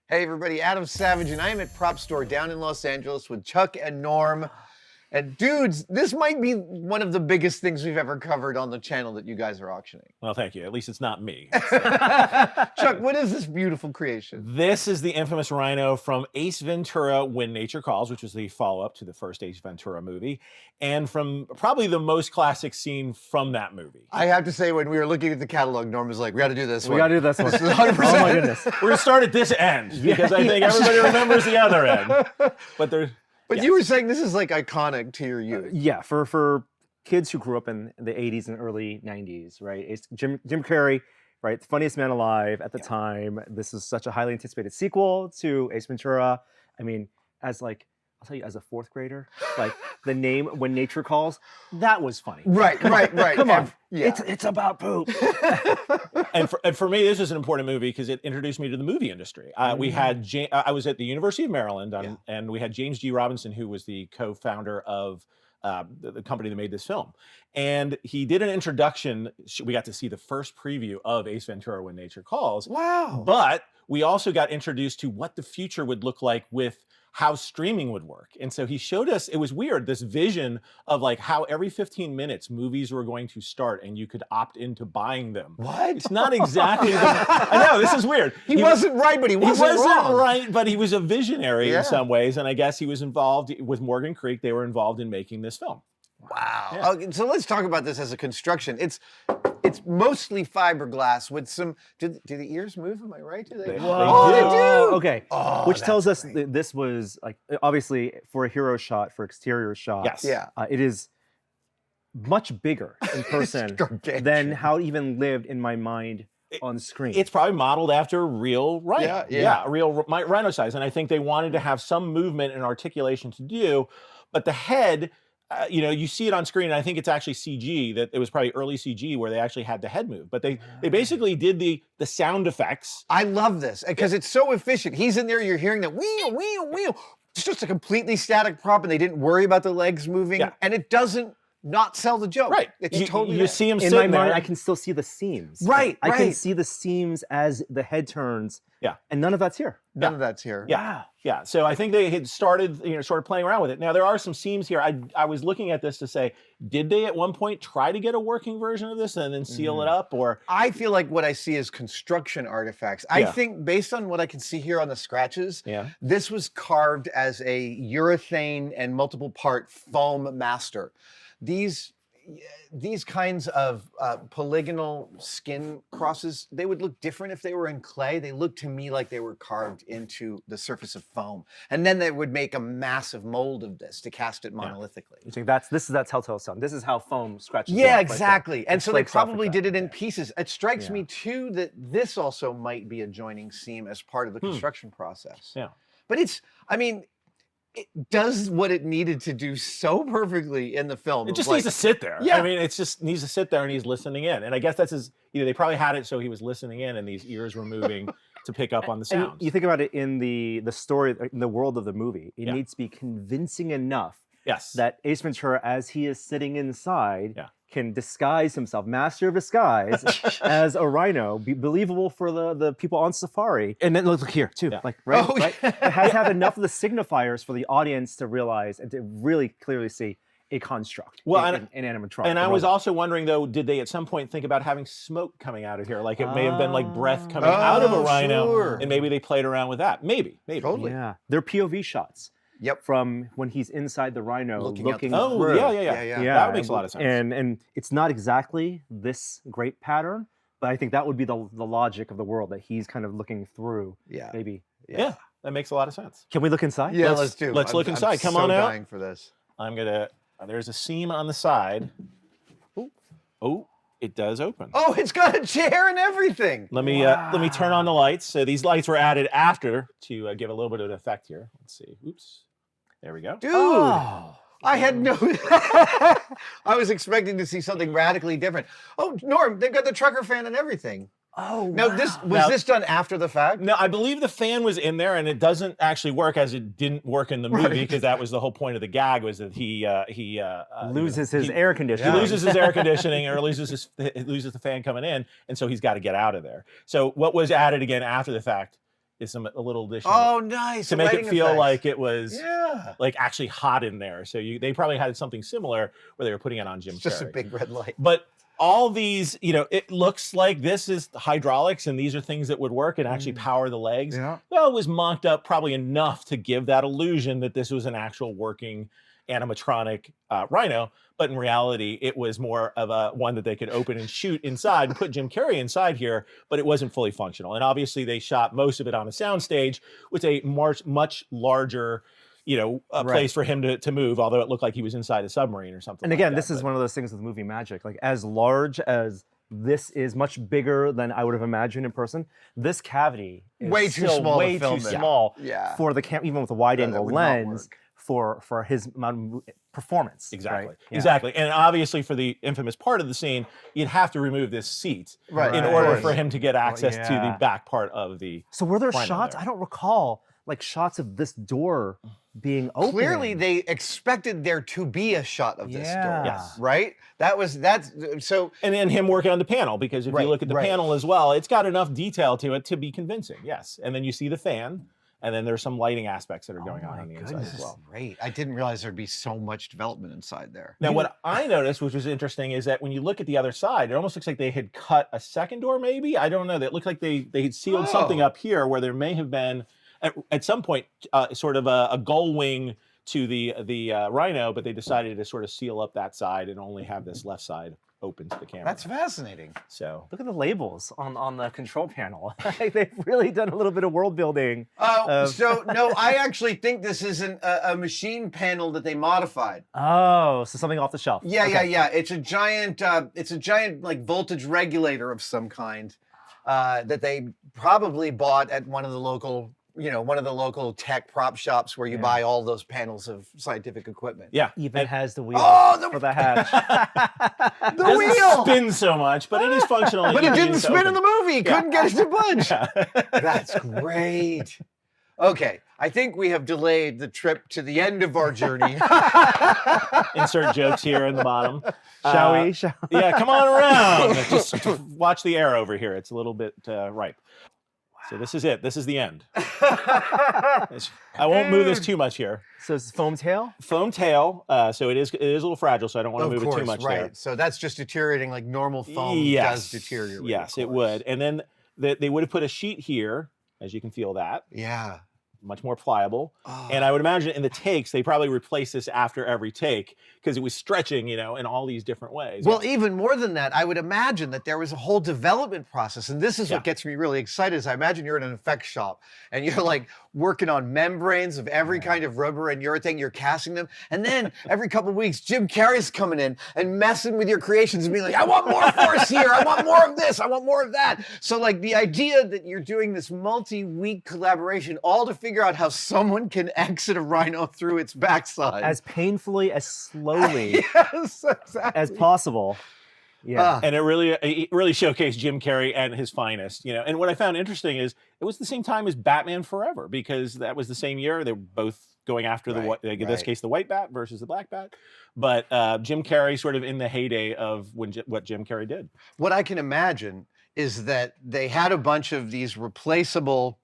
Hey everybody, Adam Savage, and I am at Prop Store down in Los Angeles with Chuck and Norm. And dudes, this might be one of the biggest things we've ever covered on the channel that you guys are auctioning. Well, thank you. At least it's not me. Chuck, what is this beautiful creation? This is the infamous Rhino from Ace Ventura: When Nature Calls, which was the follow-up to the first Ace Ventura movie, and from probably the most classic scene from that movie. I have to say, when we were looking at the catalog, Norm was like, we got to do this one. We got to do this one. This is 100%. Oh my goodness. We're gonna start at this end because I think everybody remembers the other end. But there's. But you were saying this is like iconic to your youth. Yeah, for kids who grew up in the 80s and early 90s, right? It's Jim Carrey, right? The funniest man alive at the time. This is such a highly anticipated sequel to Ace Ventura. I mean, as like, I'll tell you, as a fourth grader, like the name When Nature Calls, that was funny. Right. Come on. Yeah. It's about poop. And for me, this is an important movie because it introduced me to the movie industry. We had I was at the University of Maryland, and we had James G. Robinson, who was the co-founder of the company that made this film. And he did an introduction. We got to see the first preview of Ace Ventura: When Nature Calls. Wow. But we also got introduced to what the future would look like with how streaming would work. And so he showed us, it was weird, this vision of like how every 15 minutes movies were going to start and you could opt into buying them. What? It's not exactly I know, this is weird. He wasn't right, but he wasn't wrong. Right, but he was a visionary in some ways. And I guess he was involved with Morgan Creek. They were involved in making this film. Wow. Yeah. Okay, so let's talk about this as a construction. It's mostly fiberglass with some. Do the ears move? Am I right? Do they? Whoa. They do. Okay. Oh, Which tells us that's this was like, obviously for a hero shot, for exterior shot. Yes. Yeah. It is much bigger in person than how it even lived in my mind on screen. It's probably modeled after real rhino. Yeah. Real rhino size. And I think they wanted to have some movement and articulation to do, but the head, you see it on screen, and I think it's actually CG, that it was probably early CG where they actually had the head move. But they basically did the sound effects. I love this because it's so efficient. He's in there, you're hearing that wheel. It's just a completely static prop, and they didn't worry about the legs moving, and it doesn't not sell the joke. Right. It's totally you see him in sitting my mind, there. I can still see the seams. Right. I can see the seams as the head turns. Yeah. And none of that's here. None of that's here. Yeah. So I think they had started playing around with it. Now there are some seams here. I was looking at this to say, did they at one point try to get a working version of this and then seal it up, or? I feel like what I see is construction artifacts. I think based on what I can see here on the scratches, this was carved as a urethane and multiple part foam master. These kinds of polygonal skin crosses, they would look different if they were in clay. They look to me like they were carved into the surface of foam. And then they would make a massive mold of this to cast it monolithically. You think this is that telltale sign. This is how foam scratches. Yeah, off, exactly. Like and so they flakes off probably like did that. it in pieces. It strikes me too that this also might be a joining seam as part of the construction process. Yeah. But it does what it needed to do so perfectly in the film. It just needs to sit there. Yeah. I mean, it just needs to sit there and he's listening in. And I guess that's they probably had it so he was listening in and these ears were moving to pick up on the sounds. And you think about it in the story, in the world of the movie, it needs to be convincing enough that Ace Ventura, as he is sitting inside, can disguise himself, master of disguise, as a rhino, be believable for the people on safari. And then look here too, right? It has to have enough of the signifiers for the audience to realize and to really clearly see a construct in animatronic. And I was also wondering though, did they at some point think about having smoke coming out of here? Like it may have been like breath coming out of a rhino, and maybe they played around with that. Maybe. Totally. Yeah, they're POV shots. From when he's inside the rhino looking through. That makes a lot of sense. And it's not exactly this great pattern, but I think that would be the logic of the world that he's kind of looking through. Maybe. Yeah, that makes a lot of sense. Can we look inside? Yeah, let's do. Let's look inside. Come so on out. dying for this. I'm gonna. There's a seam on the side. Oh, it does open. Oh, it's got a chair and everything. Let me turn on the lights. So these lights were added after to give a little bit of an effect here. Let's see. Oops. There we go. Dude, I had no. I was expecting to see something radically different. Oh, Norm, they've got the trucker fan and everything. Oh, now was this done after the fact? No, I believe the fan was in there, and it doesn't actually work as it didn't work in the movie because that was the whole point of the gag was that he loses his air conditioning. He loses his air conditioning or loses the fan coming in, and so he's got to get out of there. So what was added again after the fact is a little addition. Oh, nice. To make it feel effects. like it was like actually hot in there. So they probably had something similar where they were putting it on Jim Carrey. Just a big red light. But all these, it looks like this is hydraulics and these are things that would work and actually power the legs. Yeah. Well, it was mocked up probably enough to give that illusion that this was an actual working animatronic Rhino, but in reality, it was more of a one that they could open and shoot inside and put Jim Carrey inside here, but it wasn't fully functional. And obviously, they shot most of it on a soundstage with a much larger, place for him to move, although it looked like he was inside a submarine or something. And again, this is one of those things with movie magic. Like, as large as this is, much bigger than I would have imagined in person, this cavity is way too small. Way too small for the camera, even with a wide-angle lens. For his performance. Exactly. Right? Exactly. And obviously for the infamous part of the scene, you'd have to remove this seat in order for him to get access to the back part of the So were there shots? I don't recall like shots of this door being open. Clearly they expected there to be a shot of this door. Yes. Right? That's so. And then him working on the panel, because if you look at the panel as well, it's got enough detail to it to be convincing. Yes. And then you see the fan. And then there's some lighting aspects that are going on the inside as well. Great. I didn't realize there'd be so much development inside there. Now, what I noticed, which was interesting, is that when you look at the other side, it almost looks like they had cut a second door, maybe? I don't know. It looked like they had sealed something up here where there may have been, at some point, sort of a gull wing to the Rhino, but they decided to sort of seal up that side and only have this left side open to the camera. That's fascinating. So look at the labels on the control panel. They've really done a little bit of world building. So no, I actually think this is a machine panel that they modified. Oh, so something off the shelf. Yeah. It's a giant like voltage regulator of some kind that they probably bought at one of the local tech prop shops where you buy all those panels of scientific equipment. Yeah. Even has the wheel for the hatch. The wheel spins so much, but it is functional. But it didn't spin in the movie. Couldn't get it to budge. That's great. Okay, I think we have delayed the trip to the end of our journey. Insert jokes here in the bottom. Shall we? Yeah, come on around. Just watch the air over here. It's a little bit ripe. So this is it. This is the end. I won't move this too much here. So it's foam tail? Foam tail. So it is a little fragile, so I don't want to move it too much there. So that's just deteriorating like normal foam does deteriorate. Yes, it would. And then they would have put a sheet here, as you can feel that. Yeah. Much more pliable. And I would imagine in the takes, they probably replaced this after every take because it was stretching, in all these different ways. Well, even more than that, I would imagine that there was a whole development process. And this is what gets me really excited is I imagine you're in an effects shop and you're like working on membranes of every kind of rubber and urethane, you're casting them. And then every couple of weeks, Jim Carrey's coming in and messing with your creations and being like, I want more force here. I want more of this. I want more of that. So like the idea that you're doing this multi-week collaboration all to figure out how someone can exit a rhino through its backside. As painfully, as slowly as possible. Yeah. And it really showcased Jim Carrey and his finest, And what I found interesting is it was the same time as Batman Forever, because that was the same year. They were both going after in this case, the white bat versus the black bat. But Jim Carrey sort of in the heyday of what Jim Carrey did. What I can imagine is that they had a bunch of these replaceable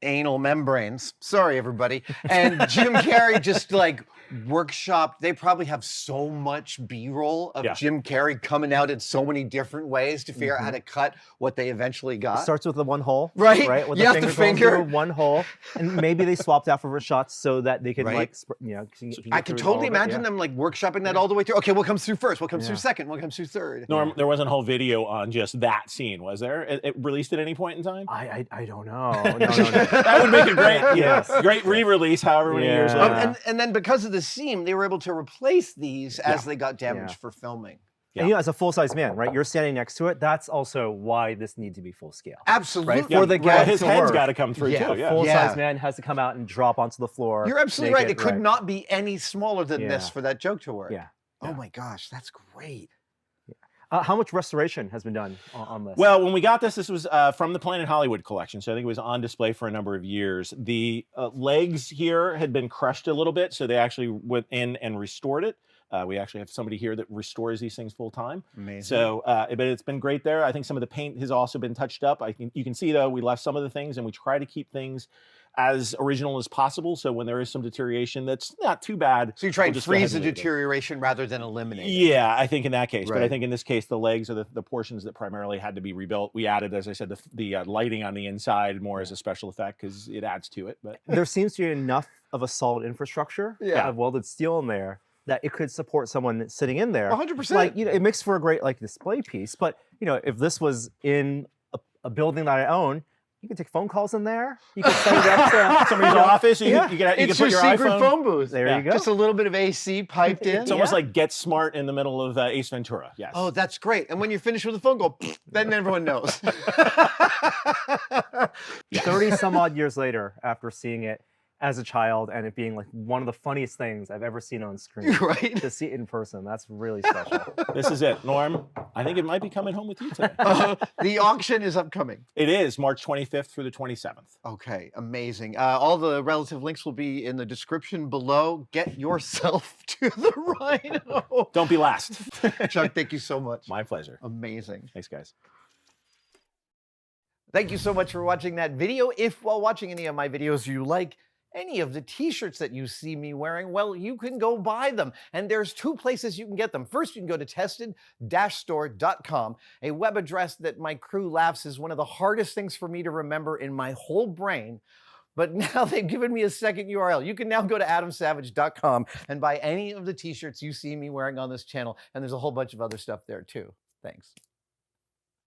anal membranes. Sorry, everybody. And Jim Carrey just like workshop. They probably have so much B-roll of Jim Carrey coming out in so many different ways to figure out how to cut what they eventually got. It starts with the one hole. Right? With the finger. One hole. And maybe they swapped out for shots so that they could I could totally imagine them like workshopping that all the way through. Okay, what comes through first? What comes through second? What comes through third? Norm, there wasn't a whole video on just that scene, was there? It released at any point in time? I don't know. No. That would make a great, great re-release however many years later. And then because of the seam, they were able to replace these as they got damaged for filming. And as a full-size man, right? You're standing next to it. That's also why this needs to be full scale. Absolutely. Right? For the gag his head's got to come through too. A full-size man has to come out and drop onto the floor. You're absolutely right. It could not be any smaller than this for that joke to work. Oh my gosh, that's great. How much restoration has been done on this? Well, when we got this was from the Planet Hollywood collection, so I think it was on display for a number of years. The legs here had been crushed a little bit, so they actually went in and restored it. We actually have somebody here that restores these things full time. Amazing. So, but it's been great there. I think some of the paint has also been touched up. You can see though, we left some of the things, and we try to keep things as original as possible. So when there is some deterioration, that's not too bad. So you try and freeze the deterioration rather than eliminate it. Yeah, I think in that case. Right. But I think in this case, the legs are the portions that primarily had to be rebuilt. We added, as I said, the lighting on the inside more as a special effect because it adds to it. But there seems to be enough of a solid infrastructure of welded steel in there that it could support someone sitting in there. 100%. Like, it makes for a great display piece. But if this was in a building that I own, you can take phone calls in there. You can send it up to somebody's office. You can it's put your secret iPhone. phone booth. There you go. Just a little bit of AC piped in. It's almost like Get Smart in the middle of Ace Ventura. Yes. Oh, that's great. And when you're finished with the phone call, then everyone knows. 30 some odd years later, after seeing it as a child and it being one of the funniest things I've ever seen on screen. Right. To see it in person, that's really special. This is it. Norm, I think it might be coming home with you today. The auction is upcoming. It is March 25th through the 27th. Okay, amazing. All the relative links will be in the description below. Get yourself to the Rhino. Don't be last. Chuck, thank you so much. My pleasure. Amazing. Thanks, guys. Thank you so much for watching that video. If while watching any of my videos you like any of the t-shirts that you see me wearing, well, you can go buy them. And there's two places you can get them. First, you can go to tested-store.com, a web address that my crew laughs is one of the hardest things for me to remember in my whole brain. But now they've given me a second URL. You can now go to adamsavage.com and buy any of the t-shirts you see me wearing on this channel. And there's a whole bunch of other stuff there too. Thanks.